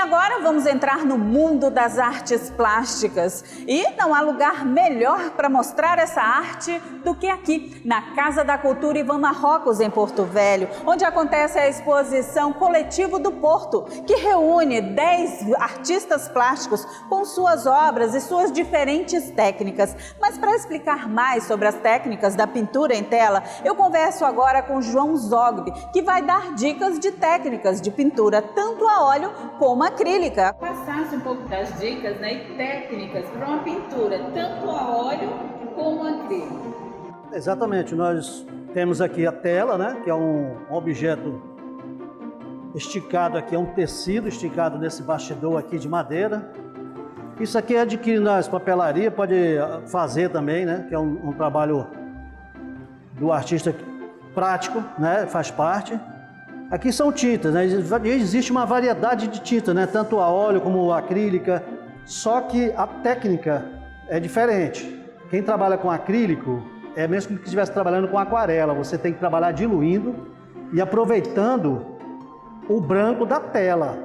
agora vamos entrar no mundo das artes plásticas. E não há lugar melhor para mostrar essa arte do que aqui, na Casa da Cultura Ivan Marrocos, em Porto Velho, onde acontece a exposição Coletivo do Porto, que reúne 10 artistas plásticos com suas obras e suas diferentes técnicas. Mas para explicar mais sobre as técnicas da pintura em tela, eu converso agora com João Zogby, que vai dar dicas de técnicas de pintura, tanto a óleo como acrílica. Passasse um pouco das dicas, né, e técnicas para uma pintura, tanto a óleo como a acrílico. Exatamente, nós temos aqui a tela, né, que é um objeto esticado aqui, é um tecido esticado nesse bastidor aqui de madeira. Isso aqui é adquirido nas papelarias, pode fazer também, né, que é um trabalho do artista prático, né, faz parte. Aqui são tintas, né? Existe uma variedade de tinta, né? Tanto a óleo como a acrílica, só que a técnica é diferente. Quem trabalha com acrílico é mesmo que estivesse trabalhando com aquarela, você tem que trabalhar diluindo e aproveitando o branco da tela,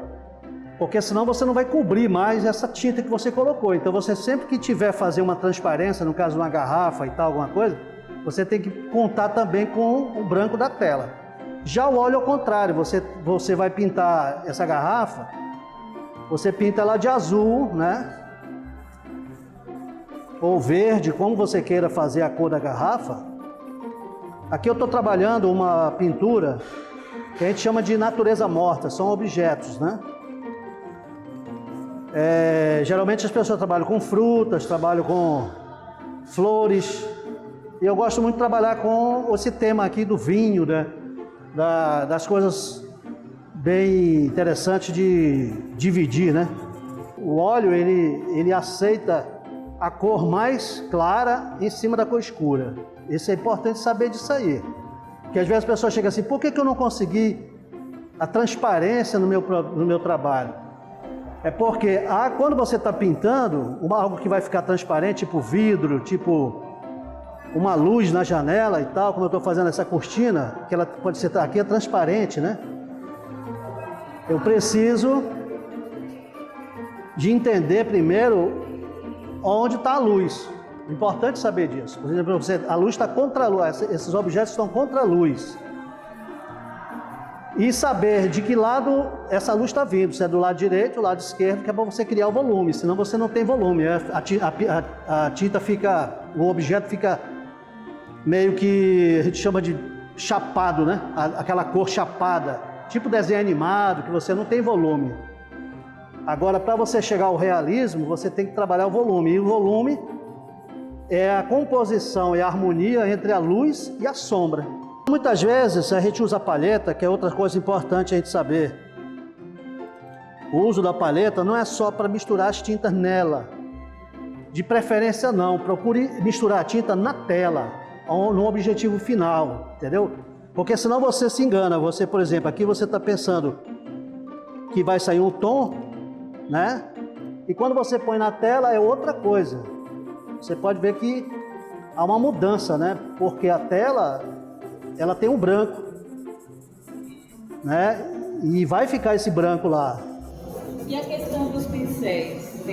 porque senão você não vai cobrir mais essa tinta que você colocou. Então você sempre que tiver fazer uma transparência, no caso de uma garrafa e tal, alguma coisa, você tem que contar também com o branco da tela. Já o óleo ao contrário, você vai pintar essa garrafa, você pinta ela de azul, né? Ou verde, como você queira fazer a cor da garrafa. Aqui eu estou trabalhando uma pintura que a gente chama de natureza morta, são objetos, né? Geralmente as pessoas trabalham com frutas, trabalham com flores, e eu gosto muito de trabalhar com esse tema aqui do vinho, né? Das coisas bem interessantes de dividir, né? O óleo, ele aceita a cor mais clara em cima da cor escura. Isso é importante saber disso aí. Porque às vezes as pessoas chegam assim, por que eu não consegui a transparência no meu trabalho? É porque quando você está pintando, algo que vai ficar transparente, tipo vidro, tipo uma luz na janela e tal, como eu estou fazendo essa cortina, que ela pode ser, aqui é transparente, né? Eu preciso de entender primeiro onde está a luz. É importante saber disso. Por exemplo, a luz está contra a luz, esses objetos estão contra a luz. E saber de que lado essa luz está vindo, se é do lado direito ou do lado esquerdo, que é para você criar o volume, senão você não tem volume. A tinta fica, o objeto fica meio que a gente chama de chapado, né? Aquela cor chapada, tipo desenho animado, que você não tem volume. Agora, para você chegar ao realismo, você tem que trabalhar o volume. E o volume é a composição e a harmonia entre a luz e a sombra. Muitas vezes a gente usa a palheta, que é outra coisa importante a gente saber. O uso da palheta não é só para misturar as tintas nela. De preferência não, procure misturar a tinta na tela, no objetivo final, entendeu? Porque senão você se engana. Você, por exemplo, aqui você está pensando que vai sair um tom, né? E quando você põe na tela é outra coisa. Você pode ver que há uma mudança, né? Porque a tela, ela tem um branco, né? E vai ficar esse branco lá. E a questão dos pincéis?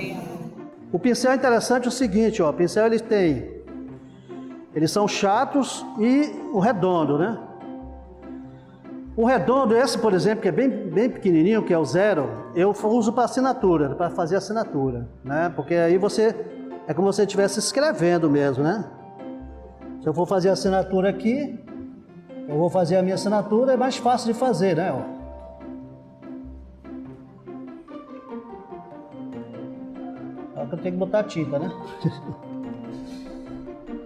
O pincel é interessante o seguinte, ó, o pincel eles são chatos e o redondo, né? O redondo, esse por exemplo, que é bem pequenininho, que é o 0, eu uso para assinatura, para fazer assinatura, né? Porque aí é como se você estivesse escrevendo mesmo, né? Se eu for fazer a assinatura aqui, eu vou fazer a minha assinatura, é mais fácil de fazer, né? Ó. Eu tenho que botar tinta, né?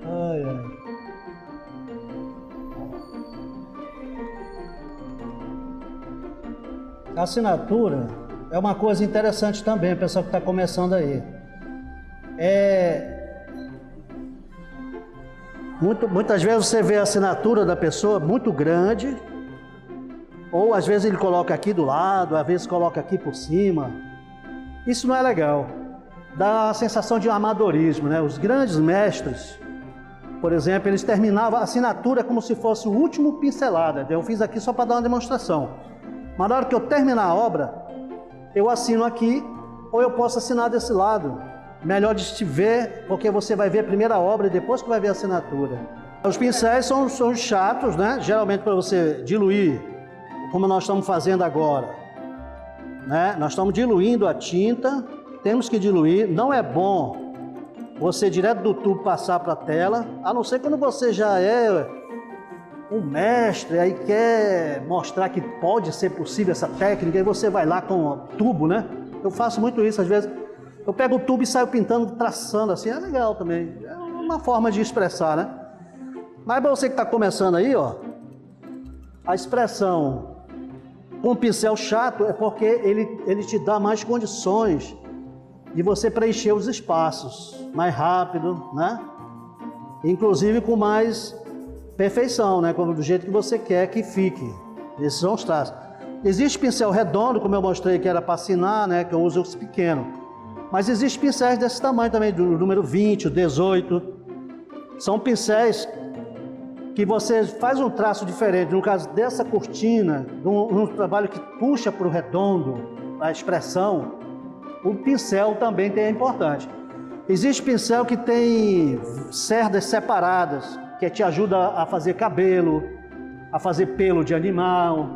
Ai, ai. A assinatura é uma coisa interessante também, o pessoal que está começando aí. Muitas vezes você vê a assinatura da pessoa muito grande, ou às vezes ele coloca aqui do lado, às vezes coloca aqui por cima. Isso não é legal. Dá a sensação de amadorismo, né? Os grandes mestres, por exemplo, eles terminavam a assinatura como se fosse o último pincelada. Eu fiz aqui só para dar uma demonstração. Mas na hora que eu terminar a obra, eu assino aqui, ou eu posso assinar desse lado. Melhor de te ver, porque você vai ver a primeira obra e depois que vai ver a assinatura. Os pincéis são chatos, né? Geralmente para você diluir, como nós estamos fazendo agora, né? Nós estamos diluindo a tinta, temos que diluir, não é bom você direto do tubo passar para a tela, a não ser quando você já é um mestre, aí quer mostrar que pode ser possível essa técnica, e você vai lá com o tubo, né? Eu faço muito isso, às vezes eu pego o tubo e saio pintando, traçando assim, é legal também, é uma forma de expressar, né? Mas para você que está começando aí, ó, a expressão com pincel chato é porque ele te dá mais condições de você preencher os espaços mais rápido, né? Inclusive com mais perfeição, né? Como do jeito que você quer que fique. Esses são os traços. Existe pincel redondo, como eu mostrei que era para assinar, né? Que eu uso os pequenos. Mas existe pincéis desse tamanho também, do número 20, o 18. São pincéis que você faz um traço diferente. No caso dessa cortina, num trabalho que puxa para o redondo, a expressão, o pincel também é importante. Existe pincel que tem cerdas separadas, que te ajuda a fazer cabelo, a fazer pelo de animal.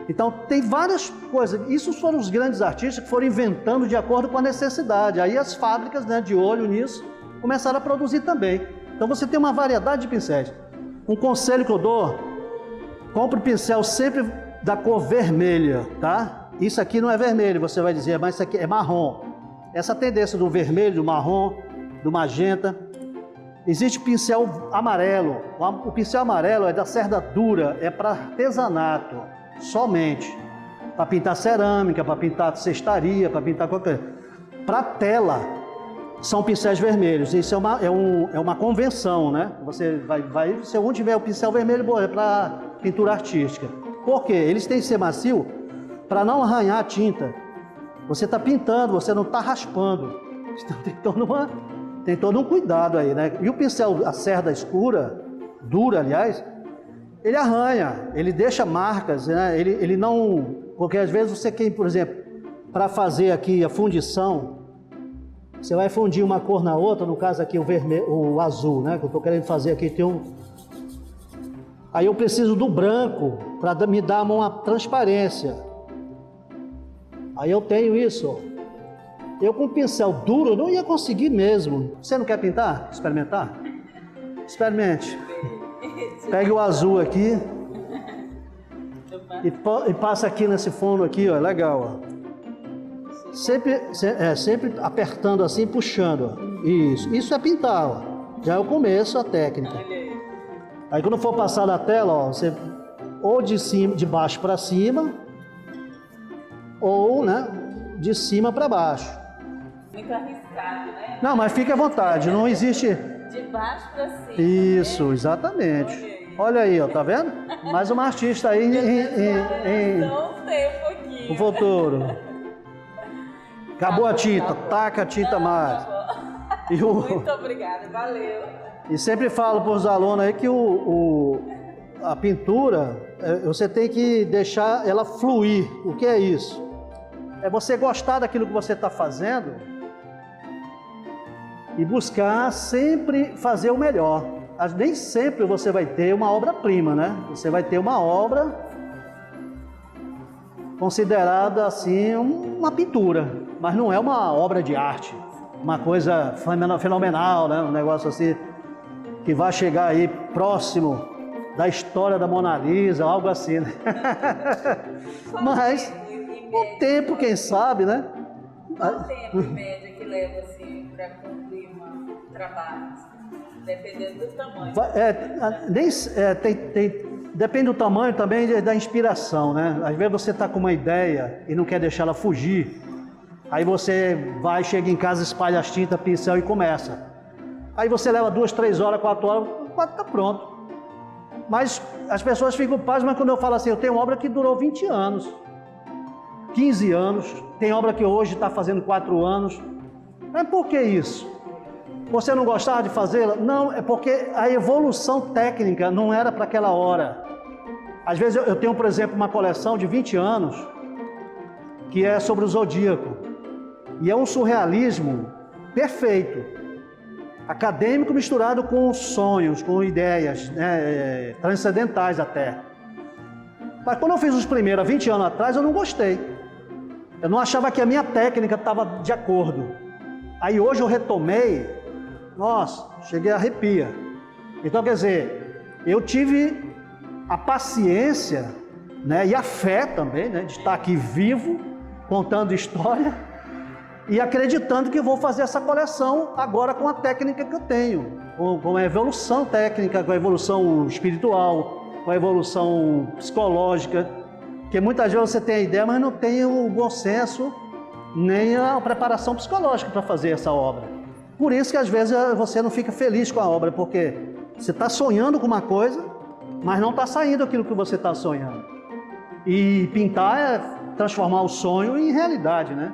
Então tem várias coisas. Isso foram os grandes artistas que foram inventando de acordo com a necessidade. Aí as fábricas, né, de olho nisso, começaram a produzir também. Então você tem uma variedade de pincéis. Um conselho que eu dou: compre pincel sempre da cor vermelha, tá? Isso aqui não é vermelho, você vai dizer, mas isso aqui é marrom. Essa tendência do vermelho, do marrom, do magenta. Existe pincel amarelo. O pincel amarelo é da cerda dura, é para artesanato, somente. Para pintar cerâmica, para pintar cestaria, para pintar qualquer coisa. Para tela, são pincéis vermelhos. Isso é uma convenção, né? Você vai se onde tiver o pincel vermelho, é para pintura artística. Por quê? Eles têm que ser macio para não arranhar a tinta. Você está pintando, você não está raspando. Então tem todo um cuidado aí, né? E o pincel, a cerda escura, dura, aliás, ele arranha, ele deixa marcas, né? Ele não... Porque às vezes você quer, por exemplo, para fazer aqui a fundição, você vai fundir uma cor na outra, no caso aqui o vermelho, o azul, né? Que eu estou querendo fazer aqui, tem um... Aí eu preciso do branco para me dar uma transparência. Aí eu tenho isso, ó. Eu com pincel duro não ia conseguir mesmo. Você não quer pintar? Experimentar? Experimente. Pegue o azul aqui e passa aqui nesse fundo aqui, ó, é legal, ó. Sempre apertando assim, puxando, ó. Isso é pintar, ó. Já é o começo, a técnica. Aí quando for passar na tela, ó, você ou de baixo para cima, ou, né, de cima para baixo. Muito arriscado, né? Não, mas fique à vontade, não existe... De baixo para cima. Isso, né? exatamente. Olha aí, ó, tá vendo? Mais uma artista aí Não tem um pouquinho. no futuro. Acabou a tinta, taca a tinta mais. Muito obrigada, valeu. E sempre falo para os alunos aí que a pintura, você tem que deixar ela fluir. O que é isso? É você gostar daquilo que você está fazendo e buscar sempre fazer o melhor. Nem sempre você vai ter uma obra-prima, né? Você vai ter uma obra considerada assim uma pintura, mas não é uma obra de arte, uma coisa fenomenal, né? Um negócio assim que vai chegar aí próximo da história da Mona Lisa, algo assim, né? Mas o tempo, quem sabe, né? Qual tempo em média que leva assim para concluir um trabalho? Dependendo do tamanho. Depende do tamanho também da inspiração, né? Às vezes você está com uma ideia e não quer deixar ela fugir, aí você chega em casa, espalha as tintas, pincel e começa. Aí você leva 2, 3 horas, 4 horas, quase está pronto. Mas as pessoas ficam pasmas quando eu falo assim, eu tenho obra que durou 20 anos, 15 anos, tem obra que hoje está fazendo 4 anos. Mas por que isso? Você não gostava de fazê-la? Não, é porque a evolução técnica não era para aquela hora. Às vezes eu tenho, por exemplo, uma coleção de 20 anos que é sobre o zodíaco. E é um surrealismo perfeito, acadêmico misturado com sonhos, com ideias, né, transcendentais até. Mas quando eu fiz os primeiros, há 20 anos atrás, eu não gostei. Eu não achava que a minha técnica estava de acordo. Aí hoje eu retomei, nossa, cheguei a arrepia. Então, quer dizer, eu tive a paciência, né, e a fé também, né, de estar aqui vivo, contando história e acreditando que vou fazer essa coleção agora com a técnica que eu tenho, com a evolução técnica, com a evolução espiritual, com a evolução psicológica, porque muitas vezes você tem a ideia, mas não tem o bom senso nem a preparação psicológica para fazer essa obra. Por isso que às vezes você não fica feliz com a obra, porque você está sonhando com uma coisa, mas não está saindo aquilo que você está sonhando. E pintar é transformar o sonho em realidade, né?